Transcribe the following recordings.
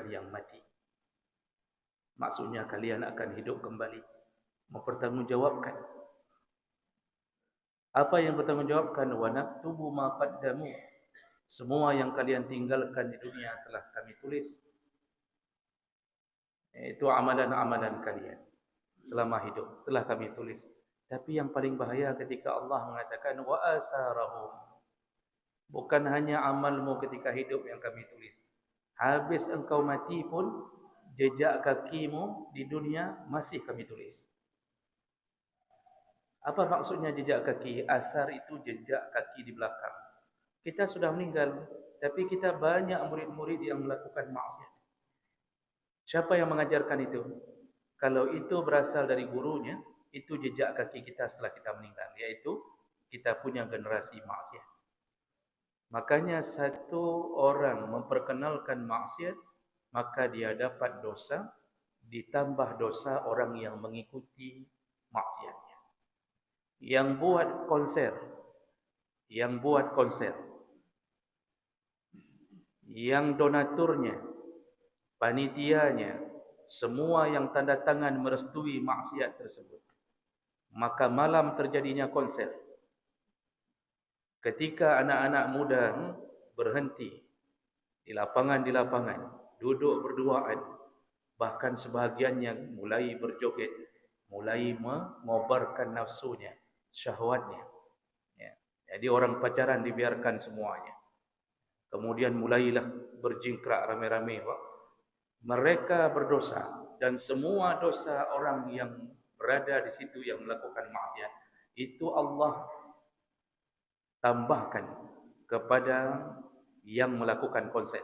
yang mati. Maksudnya kalian akan hidup kembali, mempertanggungjawabkan. Apa yang bertanggungjawabkan? Wa naktubu ma qaddamu. Semua yang kalian tinggalkan di dunia telah kami tulis. Itu amalan-amalan kalian selama hidup telah kami tulis. Tapi yang paling bahaya ketika Allah mengatakan wa asarahum. Bukan hanya amalmu ketika hidup yang kami tulis. Habis engkau mati pun jejak kakimu di dunia masih kami tulis. Apa maksudnya jejak kaki? Asar itu jejak kaki di belakang. Kita sudah meninggal, tapi kita banyak murid-murid yang melakukan maksiat. Siapa yang mengajarkan itu? Kalau itu berasal dari gurunya, itu jejak kaki kita setelah kita meninggal, yaitu kita punya generasi maksiat. Makanya satu orang memperkenalkan maksiat, maka dia dapat dosa, ditambah dosa orang yang mengikuti maksiatnya. Yang buat konser, yang donaturnya, panitianya, semua yang tanda tangan merestui maksiat tersebut. Maka malam terjadinya konser, ketika anak-anak muda berhenti di lapangan, duduk berduaan, bahkan sebahagiannya mulai berjoget, mulai mengobarkan nafsunya, syahwatnya. Ya. Jadi orang pacaran dibiarkan semuanya. Kemudian mulailah berjingkrak ramai-ramai. Mereka berdosa, dan semua dosa orang yang berada di situ yang melakukan maksiat itu Allah tambahkan kepada yang melakukan konser.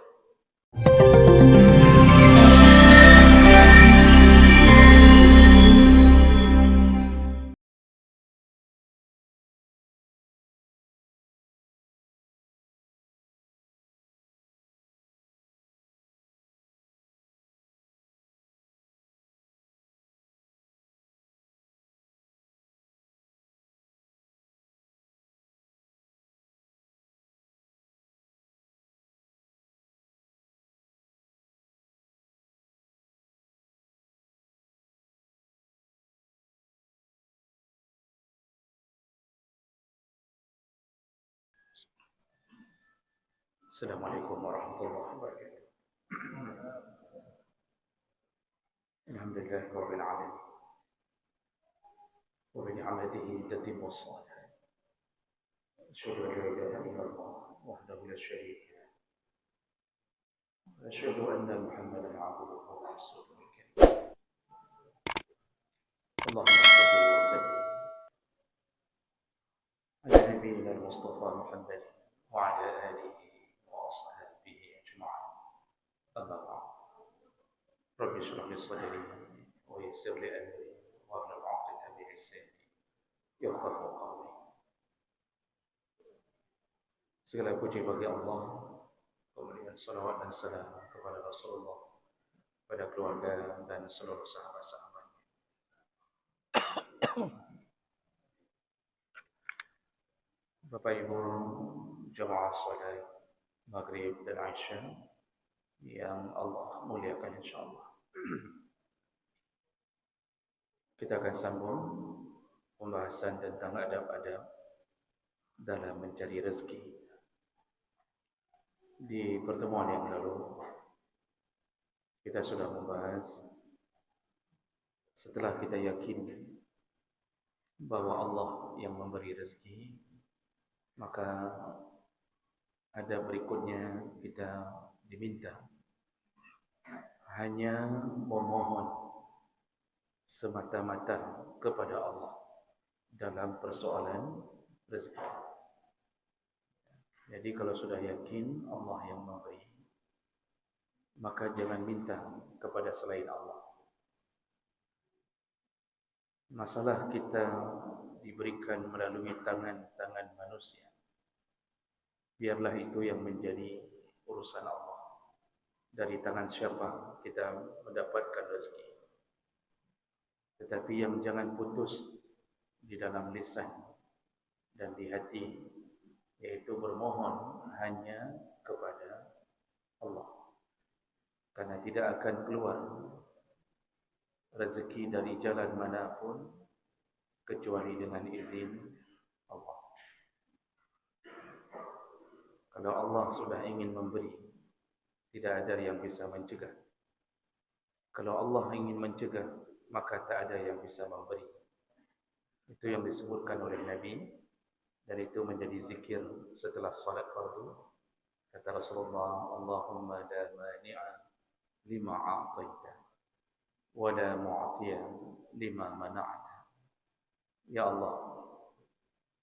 Assalamualaikum warahmatullahi wabarakatuh. Alhamdulillahirabbil alamin. Wa bi ni'matihi tatimmu shalihat. Asyhadu an la ilaha illallah wahdahu la syarika lah. Wa asyhadu anna Muhammadan 'abduhu wa rasuluhu al-karim. Allahumma shalli wa sallim ala nabiyyina al-Mustafa Muhammad wa ala alihi wa ashabihi ajma'in. Amma ba'd. Rabbi shrah li sadri wa yassir li amri wa hlul 'uqdatam min lisani yafqahu qawli. Segala puji bagi Allah, kemudian salawat dan salam kepada Rasulullah, pada keluarga dan seluruh sahabat-sahabatnya. Bapak Ibu jemaah salat Maghrib dan Isya yang Allah muliakan insyaallah. Kita akan sambung pembahasan tentang adab-adab dalam mencari rezeki. Di pertemuan yang lalu kita sudah membahas, setelah kita yakin bahwa Allah yang memberi rezeki, maka ada berikutnya kita diminta hanya memohon semata-mata kepada Allah dalam persoalan rezeki. Jadi kalau sudah yakin Allah yang memberi, maka jangan minta kepada selain Allah. Masalah kita diberikan melalui tangan-tangan manusia, biarlah itu yang menjadi urusan Allah. Dari tangan siapa kita mendapatkan rezeki. Tetapi yang jangan putus di dalam lisan dan di hati, yaitu bermohon hanya kepada Allah. Karena tidak akan keluar rezeki dari jalan manapun kecuali dengan izin Allah. Kalau Allah sudah ingin memberi, tidak ada yang bisa mencegah. Kalau Allah ingin mencegah, maka tak ada yang bisa memberi. Itu yang disebutkan oleh Nabi, dan itu menjadi zikir setelah salat fardu. Kata Rasulullah, Allahumma la mani'a lima a'taita wa la mu'tiya lima mana'ta. Ya Allah,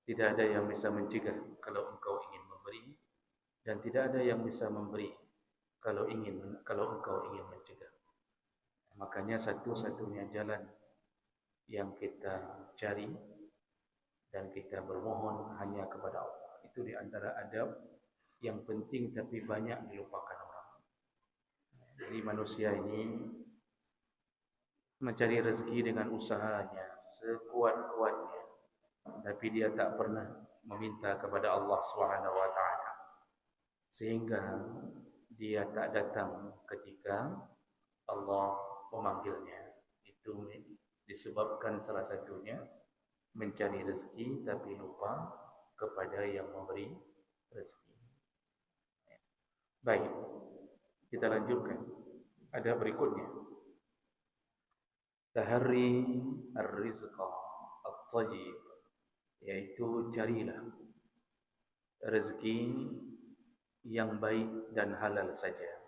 tidak ada yang bisa mencegah kalau Engkau ingin memberi, dan tidak ada yang bisa memberi kalau Engkau ingin mencegah. Makanya satu-satunya jalan yang kita cari dan kita bermohon hanya kepada Allah. Itu di antara adab yang penting tapi banyak dilupakan orang. Jadi manusia ini mencari rezeki dengan usahanya sekuat-kuatnya, tapi dia tak pernah meminta kepada Allah Subhanahu wa taala. Sehingga dia tak datang ketika Allah memanggilnya. Itu disebabkan salah satunya mencari rezeki tapi lupa kepada yang memberi rezeki. Baik, kita lanjutkan. Ada berikutnya. Tahari ar-rizqa at-tayyib, yaitu carilah rezeki yang baik dan halal saja.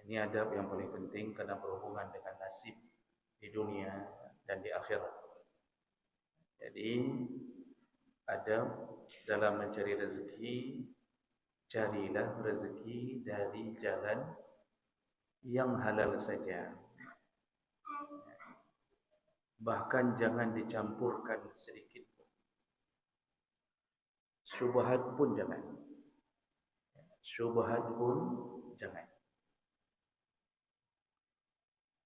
Ini adab yang paling penting karena berhubungan dengan nasib di dunia dan di akhirat. Jadi adab dalam mencari rezeki, carilah rezeki dari jalan yang halal saja. Bahkan jangan dicampurkan sedikit pun. Syubhat pun jangan. Syubhat pun jangan.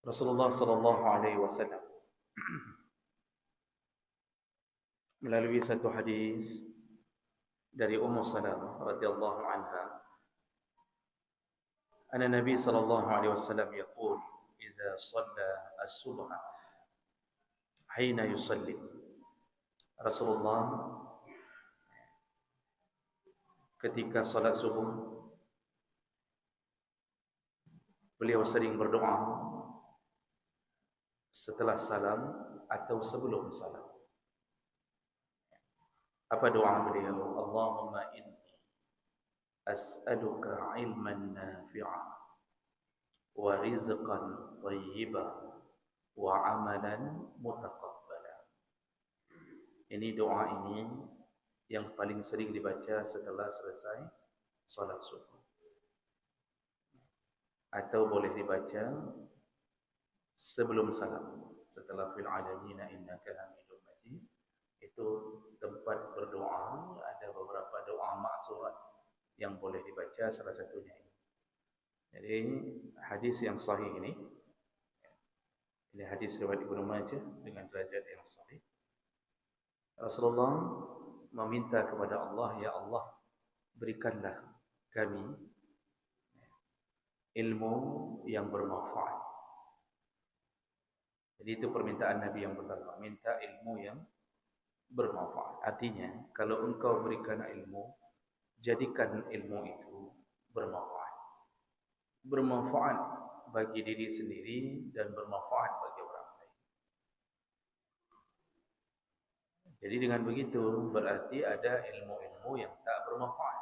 Rasulullah sallallahu alaihi wasallam melalui satu hadis dari Ummu Salamah radhiyallahu anha, anna Nabi sallallahu alaihi wasallam yaqul idza shalla as-subha hina yusalli. Rasulullah ketika salat subuh beliau sering berdoa setelah salam atau sebelum salam. Apa doa beliau? Allahumma inni as'aluka ilman nafi'a wa rizqan thayyiban wa amalan mutaqabbala. Ini doa ini yang paling sering dibaca setelah selesai salat subuh, atau boleh dibaca sebelum salam, setelah fil alamin innaka hamidum majid. Itu tempat berdoa, ada beberapa doa maksurat yang boleh dibaca, salah satunya ini. Jadi hadis yang sahih ini hadis riwayat Ibnu Majah dengan derajat yang sahih. Rasulullah meminta kepada Allah, ya Allah, berikanlah kami ilmu yang bermanfaat. Jadi itu permintaan Nabi yang pertama, minta ilmu yang bermanfaat. Artinya, kalau engkau berikan ilmu, jadikan ilmu itu bermanfaat. Bermanfaat bagi diri sendiri dan bermanfaat bagi orang lain. Jadi dengan begitu berarti ada ilmu-ilmu yang tak bermanfaat.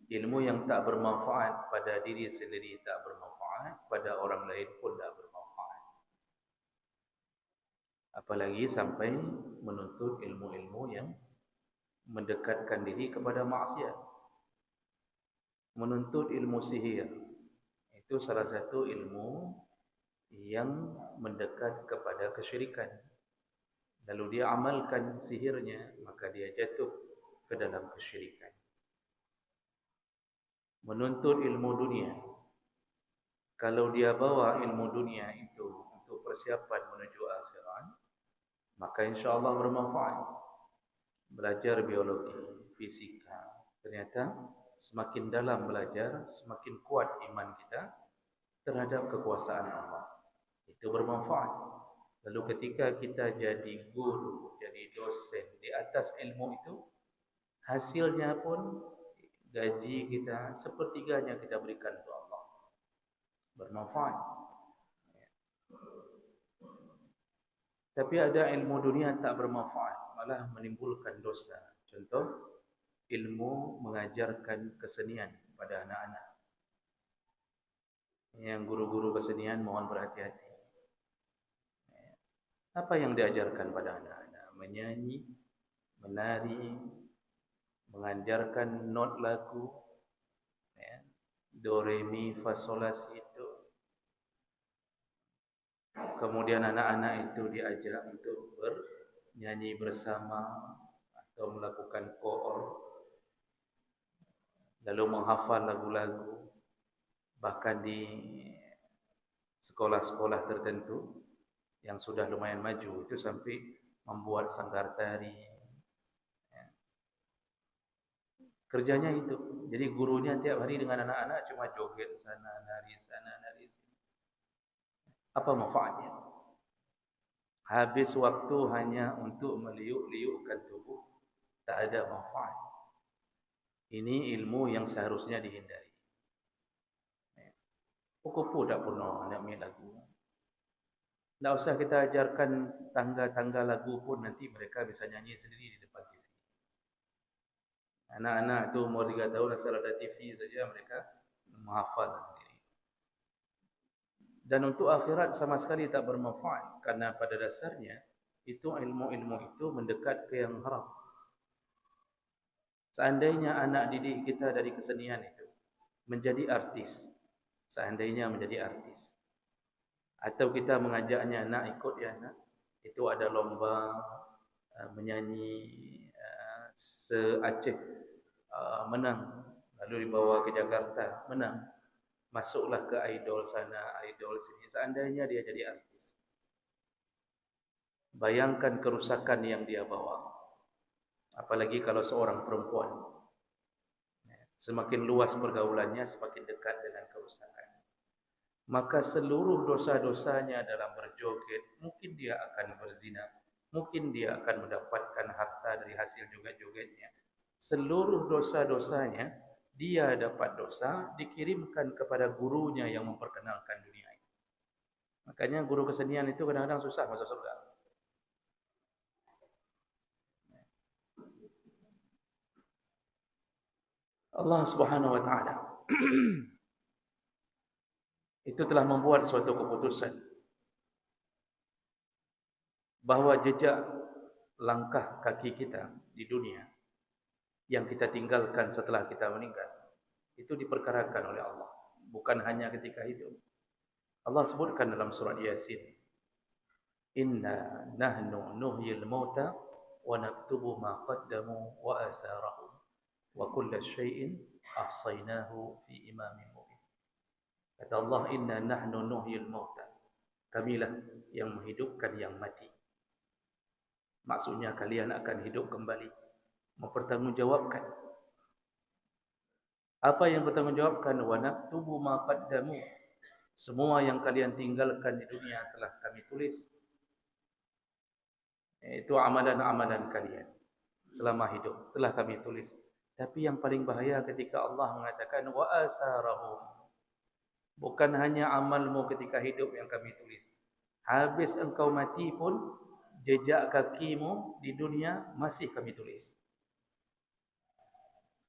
Ilmu yang tak bermanfaat pada diri sendiri tak bermanfaat, pada orang lain pun tak bermanfaat. Apalagi sampai menuntut ilmu-ilmu yang mendekatkan diri kepada maksiat. Menuntut ilmu sihir, itu salah satu ilmu yang mendekat kepada kesyirikan. Lalu dia amalkan sihirnya, maka dia jatuh ke dalam kesyirikan. Menuntut ilmu dunia, kalau dia bawa ilmu dunia itu untuk persiapan menuju akhirat, maka insya Allah bermanfaat. Belajar biologi, fisika, ternyata semakin dalam belajar, semakin kuat iman kita terhadap kekuasaan Allah. Itu bermanfaat. Lalu ketika kita jadi guru, jadi dosen di atas ilmu itu, hasilnya pun gaji kita sepertiganya kita berikan untuk Allah. Bermanfaat. Tapi ada ilmu dunia tak bermanfaat, malah menimbulkan dosa. Contoh, ilmu mengajarkan kesenian pada anak-anak. Yang guru-guru kesenian mohon berhati-hati. Apa yang diajarkan pada anak-anak? Menyanyi, menari, mengajarkan not lagu, do, re, mi, fa, sol, la, si, do. Kemudian anak-anak itu diajak untuk bernyanyi bersama atau melakukan koor, lalu menghafal lagu-lagu. Bahkan di sekolah-sekolah tertentu yang sudah lumayan maju itu sampai membuat sanggar tari. Kerjanya itu. Jadi gurunya tiap hari dengan anak-anak cuma joget sana, nari sini. Apa manfaatnya? Habis waktu hanya untuk meliuk-liukkan tubuh, tak ada manfaat. Ini ilmu yang seharusnya dihindari. Kupu tak pernah nak main lagu. Tak usah kita ajarkan tangga-tangga lagu pun, nanti mereka bisa nyanyi sendiri di depan TV. Anak-anak tu umur 3 tahun asal ada TV saja mereka menghafal sendiri. Dan untuk akhirat sama sekali tak bermanfaat, karena pada dasarnya itu ilmu-ilmu itu mendekat ke yang haram. Seandainya anak didik kita dari kesenian itu menjadi artis, seandainya menjadi artis, atau kita mengajaknya, nak ikut ya nak, itu ada lomba menyanyi se-Aceh, menang, lalu dibawa ke Jakarta, menang, masuklah ke idol sana, idol sini. Seandainya dia jadi artis, bayangkan kerusakan yang dia bawa. Apalagi kalau seorang perempuan, semakin luas pergaulannya, semakin dekat dengan kerusakan. Maka seluruh dosa-dosanya dalam berjoget, mungkin dia akan berzina, mungkin dia akan mendapatkan harta dari hasil joget-jogetnya. Seluruh dosa-dosanya, dia dapat dosa, dikirimkan kepada gurunya yang memperkenalkan dunia ini. Makanya guru kesenian itu kadang-kadang susah masuk surga. Allah Subhanahu wa taala itu telah membuat suatu keputusan bahawa jejak langkah kaki kita di dunia yang kita tinggalkan setelah kita meninggal itu diperkarakan oleh Allah, bukan hanya ketika hidup. Allah sebutkan dalam surat Yasin, inna nahnu nuhyil mauta wa naktubu ma qaddamu wa asarahum wa kulla syai'in ahsaynahu fi imamin mubin. Kata Allah, inna nahnu nuhyil mauta, kamilah yang menghidupkan yang mati. Maksudnya kalian akan hidup kembali, mempertanggungjawabkan apa yang bertanggungjawabkan. Wa naktubu ma qaddamu, semua yang kalian tinggalkan di dunia telah kami tulis. Itu amalan-amalan kalian selama hidup telah kami tulis. Tapi yang paling bahaya ketika Allah mengatakan wa asarahum, bukan hanya amalmu ketika hidup yang kami tulis, habis engkau mati pun jejak kakimu di dunia masih kami tulis.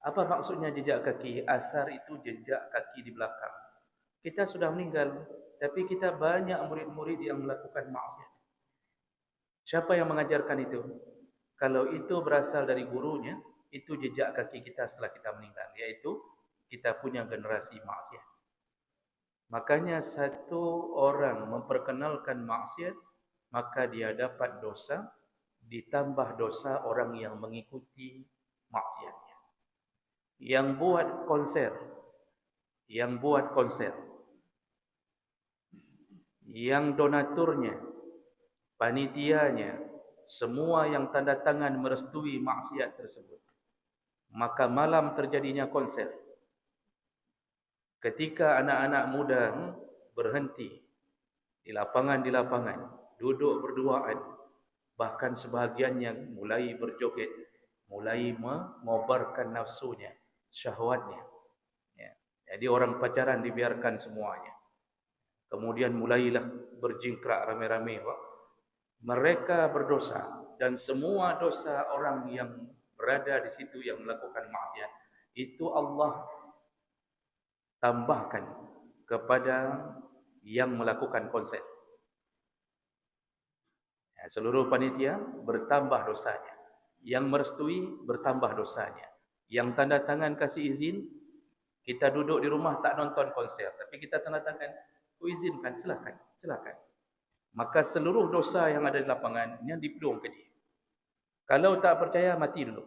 Apa maksudnya jejak kaki? Asar itu jejak kaki di belakang. Kita sudah meninggal, tapi kita banyak murid-murid yang melakukan maksiat. Siapa yang mengajarkan itu? Kalau itu berasal dari gurunya, itu jejak kaki kita setelah kita meninggal, yaitu kita punya generasi maksiat. Makanya satu orang memperkenalkan maksiat, maka dia dapat dosa, ditambah dosa orang yang mengikuti maksiatnya. Yang buat konser, yang donaturnya, panitianya, semua yang tanda tangan merestui maksiat tersebut, maka malam terjadinya konser. Ketika anak-anak muda berhenti di lapangan, duduk berduaan, bahkan sebahagian yang mulai berjoget, mulai mengobarkan nafsunya, syahwatnya. Ya. Jadi orang pacaran dibiarkan semuanya. Kemudian mulailah berjingkrak ramai-ramai. Mereka berdosa, dan semua dosa orang yang berada di situ yang melakukan maksiat itu Allah tambahkan kepada yang melakukan konser. Seluruh panitia bertambah dosanya. Yang merestui bertambah dosanya. Yang tanda tangan kasih izin, kita duduk di rumah tak nonton konser, tapi kita tanda tangan, ku izinkan, silakan, silakan. Maka seluruh dosa yang ada di lapangan yang dipelung ke dia. Kalau tak percaya, mati dulu.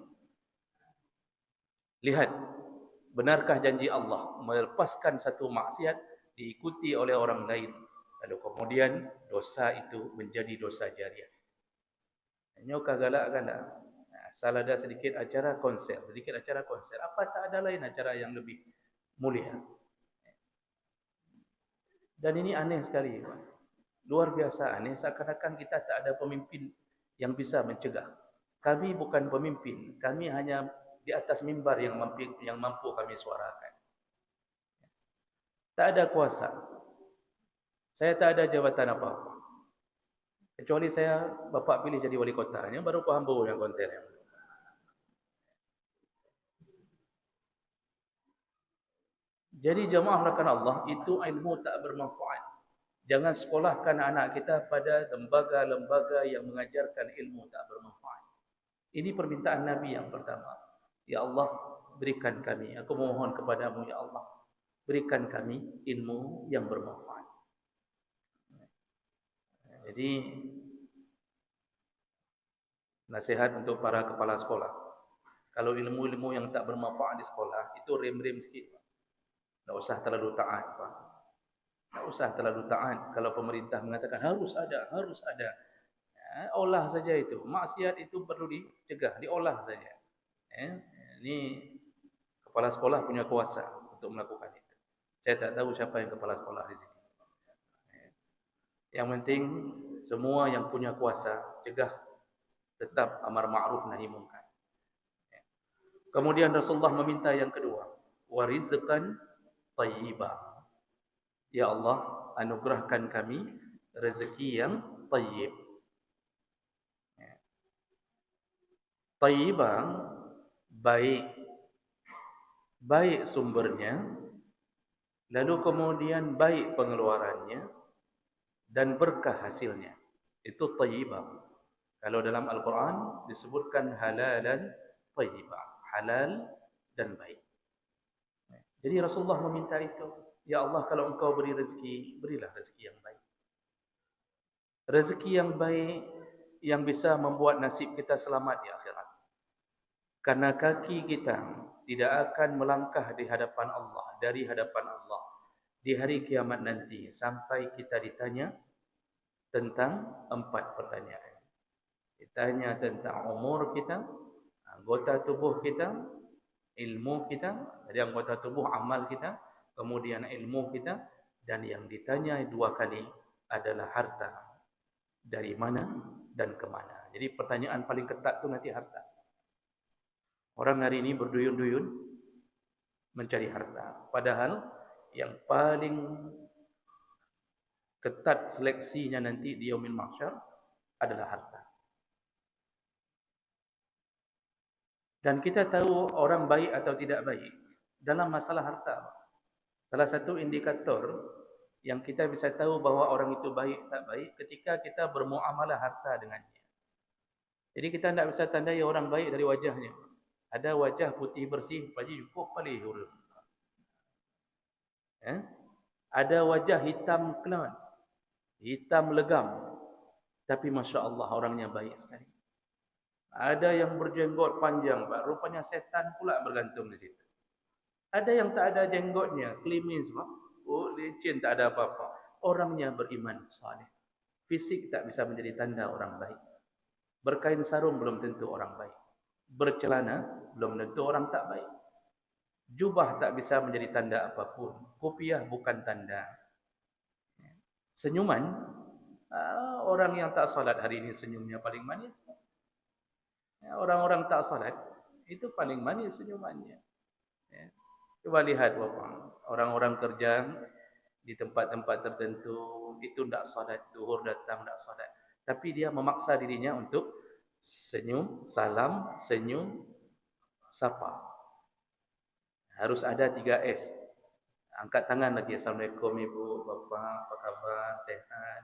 Lihat, benarkah janji Allah melepaskan satu maksiat diikuti oleh orang lain, lalu kemudian dosa itu menjadi dosa jariah. Nyokah galak-galak. Asal ada sedikit acara konser, apa tak ada lain acara yang lebih mulia? Dan ini aneh sekali, luar biasa aneh, seakan-akan kita tak ada pemimpin yang bisa mencegah. Kami bukan pemimpin, kami hanya di atas mimbar yang mampu kami suarakan. Tak ada kuasa. Saya tak ada jabatan apa-apa. Kecuali saya bapak pilih jadi wali kotanya, baru ku hamba yang kontennya. Jadi jemaah rakan Allah, itu ilmu tak bermanfaat. Jangan sekolahkan anak kita pada lembaga-lembaga yang mengajarkan ilmu tak bermanfaat. Ini permintaan Nabi yang pertama. Ya Allah, berikan kami, aku memohon kepadamu ya Allah, berikan kami ilmu yang bermanfaat. Jadi nasihat untuk para kepala sekolah. Kalau ilmu-ilmu yang tak bermanfaat di sekolah, itu rem-rem sikit. Tak usah terlalu taat, Pak. Tak usah terlalu taat. Kalau pemerintah mengatakan harus ada, harus ada. Olah saja itu. Maksiat itu perlu dicegah, diolah saja. Ini kepala sekolah punya kuasa untuk melakukan itu. Saya tak tahu siapa yang kepala sekolah di sini. Yang penting semua yang punya kuasa cegah, tetap amar ma'ruf nahi munkar. Kemudian Rasulullah meminta yang kedua, warizqan thayyiba. Ya Allah, anugerahkan kami rezeki yang tayyib. Tayyibah, baik. Baik sumbernya, lalu kemudian baik pengeluarannya, dan berkah hasilnya. Itu tayyibah. Kalau dalam Al-Quran disebutkan halalan tayyibah. Halal dan baik. Jadi Rasulullah meminta itu. Ya Allah, kalau engkau beri rezeki, berilah rezeki yang baik. Rezeki yang baik yang bisa membuat nasib kita selamat di akhirat. Karena kaki kita tidak akan melangkah di hadapan Allah, dari hadapan Allah di hari kiamat nanti sampai kita ditanya tentang 4 pertanyaan. Ditanya tentang umur kita, anggota tubuh kita, ilmu kita, dari anggota tubuh amal kita, kemudian ilmu kita, dan yang ditanya 2 kali adalah harta. Dari mana dan kemana. Jadi pertanyaan paling ketat itu nanti harta. Orang hari ini berduyun-duyun mencari harta. Padahal yang paling ketat seleksinya nanti di yaumil mahsyar adalah harta. Dan kita tahu orang baik atau tidak baik dalam masalah harta. Salah satu indikator yang kita bisa tahu bahwa orang itu baik tak baik ketika kita bermuamalah harta dengannya. Jadi kita tidak bisa tandai orang baik dari wajahnya. Ada wajah putih bersih, baju cukup paling huruf. Ada wajah hitam kelan, hitam legam, tapi masya Allah orangnya baik sekali. Ada yang berjenggot panjang, Pak. Rupanya setan pula bergantung di situ. Ada yang tak ada jenggotnya, klimis, Pak. Oh, licin, tak ada apa-apa. Orangnya beriman saleh. Fisik tak bisa menjadi tanda orang baik. Berkain sarung belum tentu orang baik. Bercelana belum tentu orang tak baik. Jubah tak bisa menjadi tanda apapun. Kopiah bukan tanda. Senyuman, orang yang tak salat hari ini senyumnya paling manis. Orang-orang tak salat, itu paling manis senyumannya. Ya. Coba lihat Bapak, orang-orang kerja di tempat-tempat tertentu, itu tak salat, zuhur datang tak salat. Tapi dia memaksa dirinya untuk senyum, salam, senyum, sapa. Harus ada 3S. Angkat tangan lagi. Assalamualaikum ibu, bapa, apa khabar, sehat.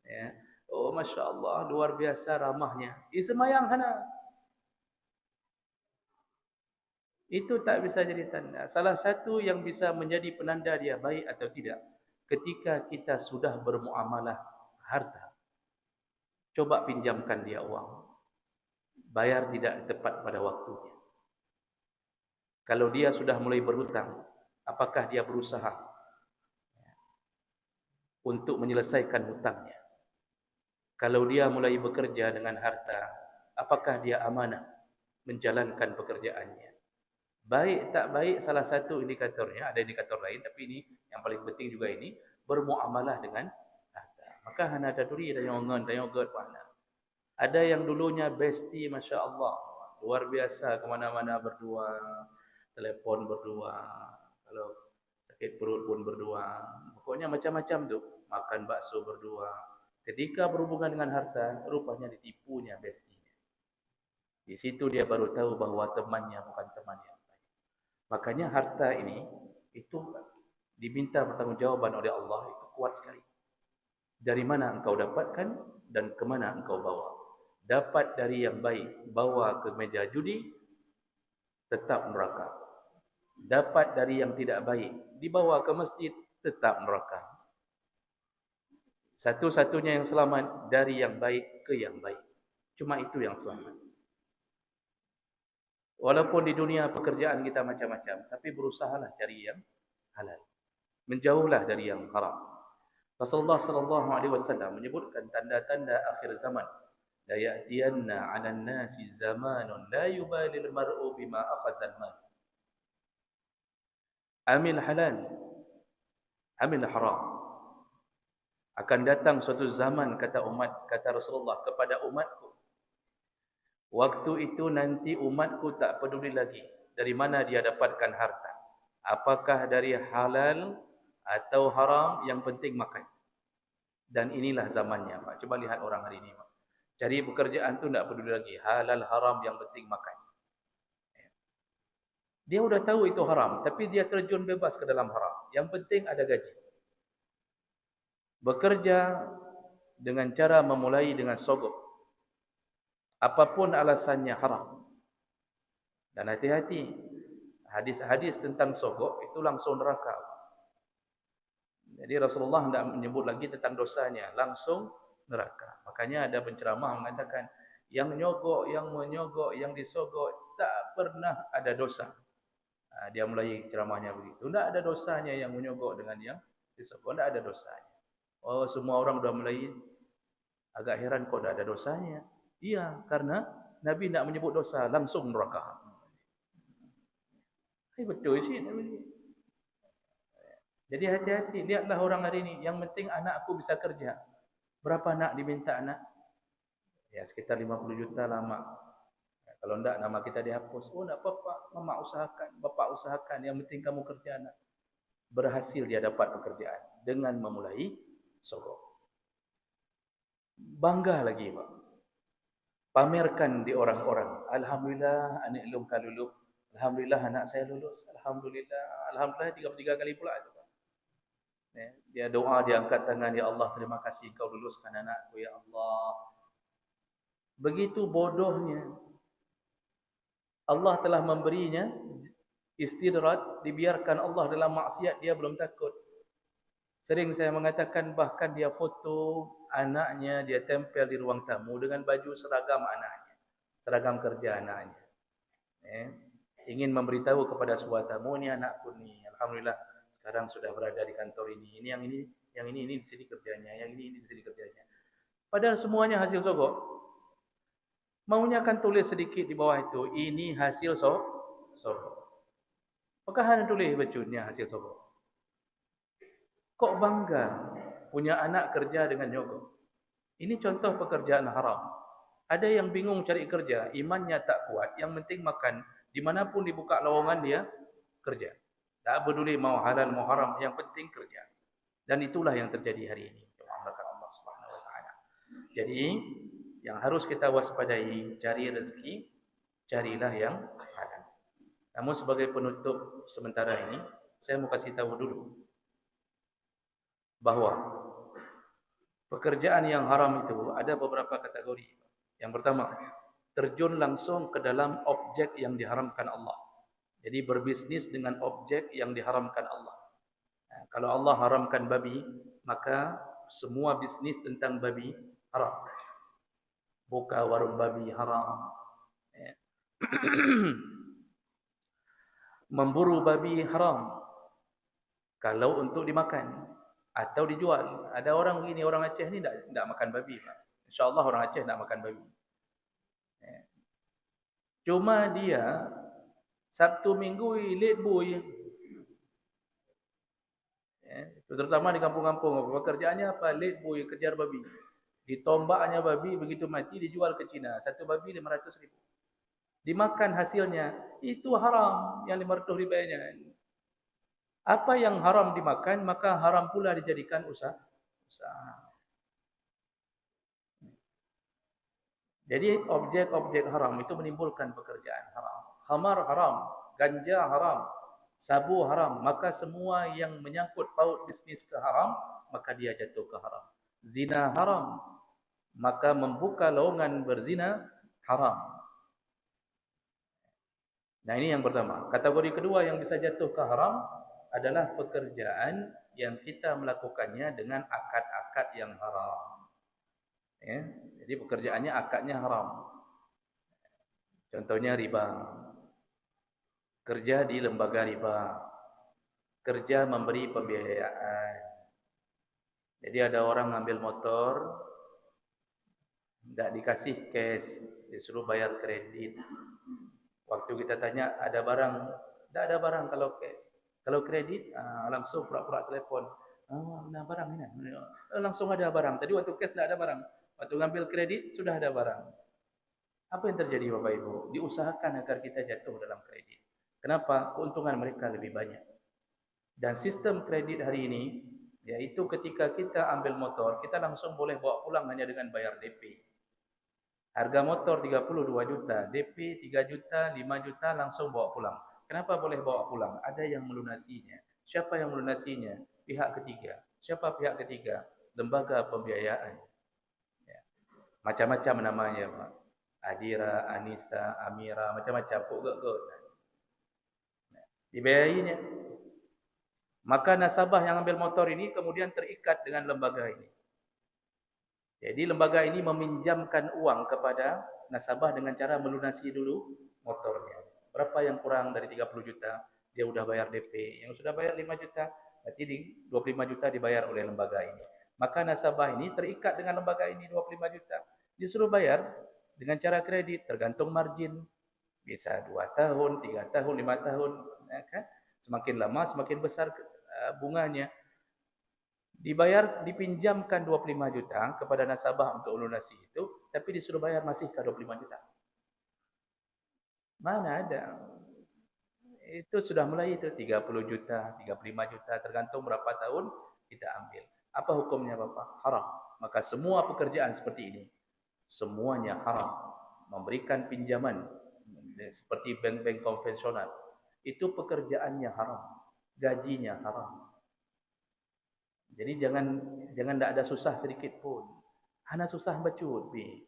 Ya. Oh Masya Allah, luar biasa ramahnya. Semayang sana. Itu tak bisa jadi tanda. Salah satu yang bisa menjadi penanda dia baik atau tidak, ketika kita sudah bermuamalah harta. Coba pinjamkan dia uang. Bayar tidak tepat pada waktunya. Kalau dia sudah mulai berhutang, apakah dia berusaha untuk menyelesaikan hutangnya? Kalau dia mulai bekerja dengan harta, apakah dia amanah menjalankan pekerjaannya? Baik tak baik salah satu indikatornya, ada indikator lain tapi ini yang paling penting juga ini, bermuamalah dengan harta. Maka hana daduri dan yongon dan yogot mana. Ada yang dulunya bestie Masya Allah, luar biasa, kemana-mana berdua, telepon berdua, kalau sakit perut pun berdua, pokoknya macam-macam tu, makan bakso berdua. Ketika berhubungan dengan harta, rupanya ditipunya bestinya. Di situ dia baru tahu bahawa temannya bukan teman yang baik. Makanya harta ini itu diminta pertanggungjawaban oleh Allah, itu kuat sekali. Dari mana engkau dapatkan dan ke mana engkau bawa. Dapat dari yang baik, bawa ke meja judi, tetap neraka. Dapat dari yang tidak baik, dibawa ke masjid, tetap neraka. Satu-satunya yang selamat dari yang baik ke yang baik. Cuma itu yang selamat. Walaupun di dunia pekerjaan kita macam-macam, tapi berusahalah cari yang halal. Menjauhlah dari yang haram. Rasulullah sallallahu alaihi wasallam menyebutkan tanda-tanda akhir zaman. La ya'tiyanna 'alan nasi zamanun la yubalil mar'u bima akhadha al-mal. Amil halal, amil haram. Akan datang suatu zaman kata Rasulullah kepada umatku. Waktu itu nanti umatku tak peduli lagi dari mana dia dapatkan harta. Apakah dari halal atau haram, yang penting makan. Dan inilah zamannya, Pak. Coba lihat orang hari ini, Pak. Cari pekerjaan tu tak peduli lagi. Halal, haram, yang penting makan. Dia sudah tahu itu haram, tapi dia terjun bebas ke dalam haram. Yang penting ada gaji. Bekerja dengan cara memulai dengan sogok. Apapun alasannya haram. Dan hati-hati. Hadis-hadis tentang sogok itu langsung neraka. Jadi Rasulullah tidak menyebut lagi tentang dosanya, langsung neraka. Makanya ada penceramah mengatakan, yang nyogok, yang menyogok, yang disogok tak pernah ada dosa. Dia mulai ceramahnya begitu. Tidak ada dosanya yang menyogok dengan yang disogok, tidak ada dosanya. Oh, semua orang sudah mulai agak heran kok tidak ada dosanya. Iya, karena Nabi tidak menyebut dosa, langsung neraka. Betul sih Nabi. Jadi hati-hati, lihatlah orang hari ini. Yang penting anakku bisa kerja. Berapa nak diminta anak? Ya, sekitar 50 juta lama. Ya, kalau tidak, nama kita dihapus. Oh, tidak apa-apa. Mama usahakan, bapak usahakan. Yang penting kamu kerja anak. Berhasil dia dapat pekerjaan. Dengan memulai sogok. Bangga lagi, Pak. Pamerkan di orang-orang. Alhamdulillah, anak ilum kaluluk. Alhamdulillah, anak saya lulus. Alhamdulillah. Alhamdulillah, 33 kali pula itu. Dia doa, dia angkat tangan, ya Allah, terima kasih kau luluskan anakku, ya Allah. Begitu bodohnya. Allah telah memberinya istidrat, dibiarkan Allah dalam maksiat, dia belum takut. Sering saya mengatakan, bahkan dia foto anaknya, dia tempel di ruang tamu dengan baju seragam anaknya, seragam kerja anaknya. Ingin memberitahu kepada sebuah tamu, ini anakku ni, alhamdulillah sekarang sudah berada di kantor ini. Ini yang ini di sini kerjanya, yang ini di sini kerjanya. Padahal semuanya hasil sogok. Maunya kan tulis sedikit di bawah itu, ini hasil sogok. Apakah anda tulis bacunnya hasil sogok? Kok bangga punya anak kerja dengan nyogok? Ini contoh pekerjaan haram. Ada yang bingung cari kerja, imannya tak kuat, yang penting makan, dimanapun dibuka lowongan dia kerja. Tak peduli mau halal mau haram, yang penting kerja. Dan itulah yang terjadi hari ini. Allah Subhanahu wa taala. Jadi, yang harus kita waspadai, cari rezeki, carilah yang halal. Namun sebagai penutup sementara ini, saya mau kasih tahu dulu bahwa pekerjaan yang haram itu ada beberapa kategori. Yang pertama, terjun langsung ke dalam objek yang diharamkan Allah. Jadi berbisnis dengan objek yang diharamkan Allah. Nah, kalau Allah haramkan babi, maka semua bisnis tentang babi haram. Buka warung babi haram. Ya. Memburu babi haram. Kalau untuk dimakan atau dijual. Ada orang begini, orang Aceh ni tak makan babi. InsyaAllah orang Aceh tak makan babi. Ya. Cuma dia Sabtu Minggu late boy. Ya, terutama di kampung-kampung, pekerjaannya apa? Late boy, kejar babi. Ditombaknya babi, begitu mati dijual ke Cina. Satu babi 500.000. Dimakan hasilnya, itu haram yang 500 ribunya. Apa yang haram dimakan, maka haram pula dijadikan usaha. Jadi objek-objek haram itu menimbulkan pekerjaan haram. Khamar haram, ganja haram, sabu haram. Maka semua yang menyangkut paut bisnis ke haram, maka dia jatuh ke haram. Zina haram, maka membuka lowongan berzina haram. Nah, ini yang pertama. Kategori kedua yang bisa jatuh ke haram adalah pekerjaan yang kita melakukannya dengan akad-akad yang haram. Ya, jadi pekerjaannya akadnya haram. Contohnya riba. Kerja di lembaga riba. Kerja memberi pembiayaan. Jadi ada orang ngambil motor, tidak dikasih cash, disuruh bayar kredit. Waktu kita tanya, ada barang? Tidak ada barang kalau cash. Kalau kredit, langsung pura-pura telepon. Ada barang ini. Langsung ada barang. Tadi waktu cash tidak ada barang. Waktu ngambil kredit, sudah ada barang. Apa yang terjadi Bapak Ibu? Diusahakan agar kita jatuh dalam kredit. Kenapa? Keuntungan mereka lebih banyak. Dan sistem kredit hari ini, yaitu ketika kita ambil motor, kita langsung boleh bawa pulang hanya dengan bayar DP. Harga motor 32 juta, DP 3 juta, 5 juta langsung bawa pulang. Kenapa boleh bawa pulang? Ada yang melunasinya. Siapa yang melunasinya? Pihak ketiga. Siapa pihak ketiga? Lembaga pembiayaan. Ya. Macam-macam namanya, Pak. Adira, Anissa, Amira, macam-macam. Dibayarinya. Maka nasabah yang ambil motor ini kemudian terikat dengan lembaga ini. Jadi lembaga ini meminjamkan uang kepada nasabah dengan cara melunasi dulu motornya. Berapa yang kurang dari 30 juta, dia sudah bayar DP. Yang sudah bayar 5 juta, berarti 25 juta dibayar oleh lembaga ini. Maka nasabah ini terikat dengan lembaga ini 25 juta. Disuruh bayar dengan cara kredit, tergantung margin. Bisa 2 tahun, 3 tahun, 5 tahun. Ya kan? Semakin lama, semakin besar bunganya. Dibayar, dipinjamkan 25 juta kepada nasabah untuk lunasi itu, tapi disuruh bayar masih ke 25 juta. Mana ada? Itu sudah mulai itu 30 juta, 35 juta, tergantung berapa tahun kita ambil. Apa hukumnya Bapak? Haram. Maka semua pekerjaan seperti ini, semuanya haram. Memberikan pinjaman, seperti bank-bank konvensional, itu pekerjaannya haram. Gajinya haram. Jadi jangan tak ada susah sedikit pun. Hana susah bacut bi.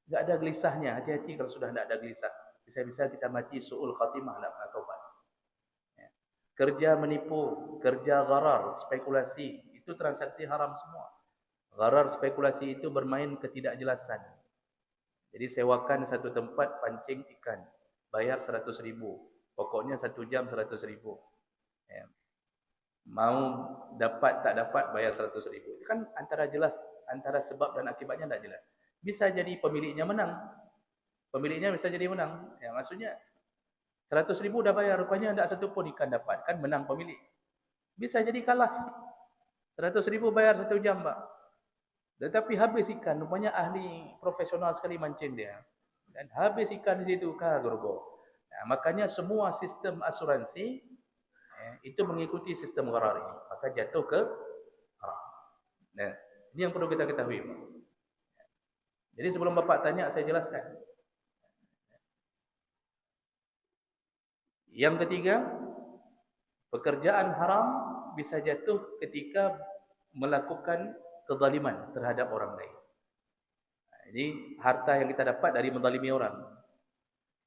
Tak ada gelisahnya. Hati-hati kalau sudah tak ada gelisah. Bisa-bisa kita mati su'ul khatimah nak taubat. Ya. Kerja menipu, kerja gharar, spekulasi, itu transaksi haram semua. Gharar, spekulasi itu bermain ketidakjelasan. Jadi sewakan satu tempat pancing ikan, bayar 100.000. Pokoknya 1 jam 100.000. Ya. Mau dapat tak dapat bayar 100.000. Itu kan antara jelas, antara sebab dan akibatnya tak jelas. Bisa jadi pemiliknya menang, pemiliknya bisa jadi menang. Ya, maksudnya 100.000 dah bayar, rupanya tak satu pun ikan dapat. Kan menang pemilik. Bisa jadi kalah. 100.000 bayar 1 jam, Pak. Tetapi habis ikan, rupanya ahli profesional sekali mancing dia. Dan habis ikan di situ, kargo. Nah, makanya semua sistem asuransi itu mengikuti sistem gharar ini. Maka jatuh ke haram. Nah, ini yang perlu kita ketahui, Pak. Jadi sebelum Bapak tanya, saya jelaskan. Yang ketiga, pekerjaan haram bisa jatuh ketika melakukan kezaliman terhadap orang lain. Ini harta yang kita dapat dari menzalimi orang.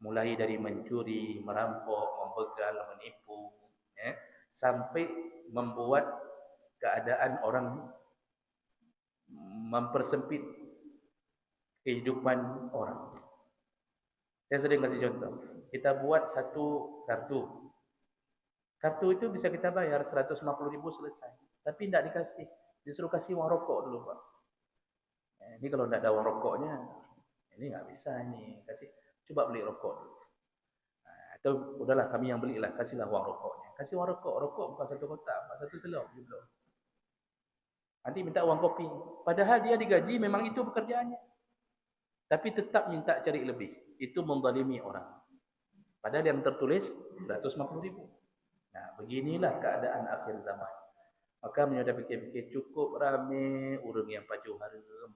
Mulai dari mencuri, merampok, membegal, menipu, sampai membuat keadaan orang mempersempit kehidupan orang. Saya sering kasih contoh. Kita buat satu kartu. Kartu itu bisa kita bayar 150.000 selesai. Tapi tidak dikasih. Disuruh kasih uang rokok dulu, Pak. Ini kalau tidak ada uang rokoknya, ini nggak bisa ini. Kasih, coba beli rokok dulu. Atau udahlah kami yang belilah, kasihlah uang rokoknya. Kasih uang rokok. Rokok bukan satu kotak, Pak. Satu selop juga. Nanti minta uang kopi. Padahal dia digaji memang itu pekerjaannya. Tapi tetap minta cari lebih. Itu menzalimi orang. Padahal yang tertulis 150.000. Nah, beginilah keadaan akhir zaman. Maka menyudah fikir-fikir cukup ramai urang yang pacu haram.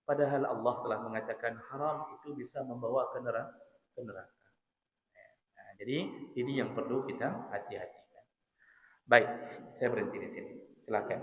Padahal Allah telah mengatakan haram itu bisa membawa ke neraka. Nah, jadi ini yang perlu kita hati-hati. Baik, saya berhenti di sini. Silakan.